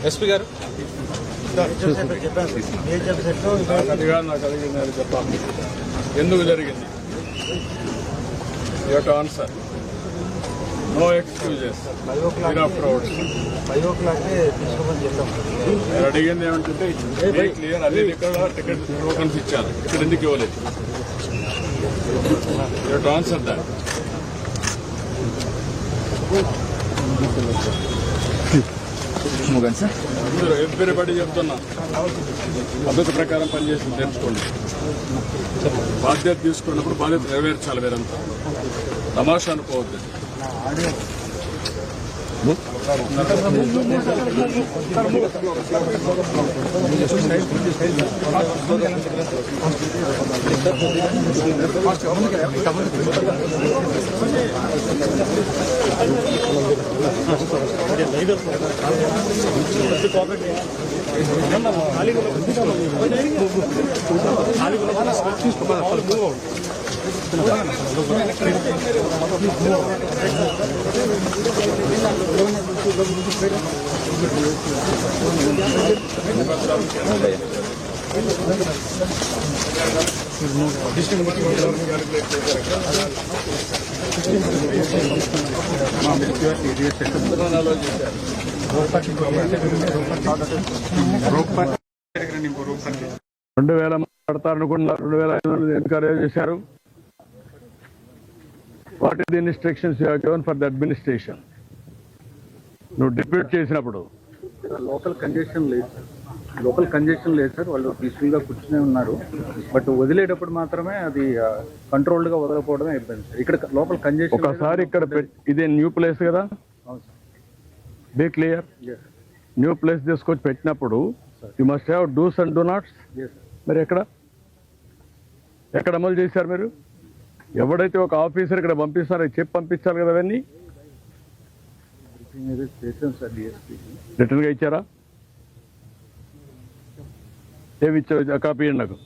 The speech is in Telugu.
ఎస్పీ గారు అదిగా నాకు అడిగింది అది చెప్పాలి. ఎందుకు జరిగింది? You have to answer. No excuses. నేను అడిగింది ఏమంటే క్లియర్ అన్ని ఇక్కడ టికెట్ టోకన్స్ ఇచ్చారు, ఇక్కడ ఎందుకు ఇవ్వలేదు? You have to answer that. Everybody చెప్తున్నా, పద్ధతి ప్రకారం పనిచేసి నేర్చుకోండి. బాధ్యత తీసుకున్నప్పుడు బాధ్యత నెరవేర్చాలి. వేరంతా తమాషా అనుకోవద్దు. మాట్లాడతారనుకున్నారు. 2,500 ఎన్కరేజ్ చేశారు. What is the instructions you have given for the administration? నువ్వు డిప్యూట్ చేసినప్పుడు లోకల్ కంజెషన్ లేదు సార్. వాళ్ళు పీస్ఫుల్ గా కూర్చునే ఉన్నారు. బట్ వదిలేటప్పుడు మాత్రమే అది కంట్రోల్డ్ గా వదలకపోవడమే ఇబ్బంది సార్. ఇక్కడ లోకల్ కంజెషన్ ఒకసారి ఇక్కడ ఇదే న్యూ ప్లేస్ కదా, బీ క్లియర్. న్యూ ప్లేస్ తీసుకొచ్చి పెట్టినప్పుడు you must have dos and do nots. మరి ఎక్కడ అమలు చేశారు మీరు? ఎవడైతే ఒక ఆఫీసర్ ఇక్కడ పంపిస్తారో చెప్పి పంపించాలి కదా. అవన్నీ రిటర్న్ గా ఇచ్చారా? ఏమి ఇచ్చారు? కాపీ ఇవ్వండి నాకు.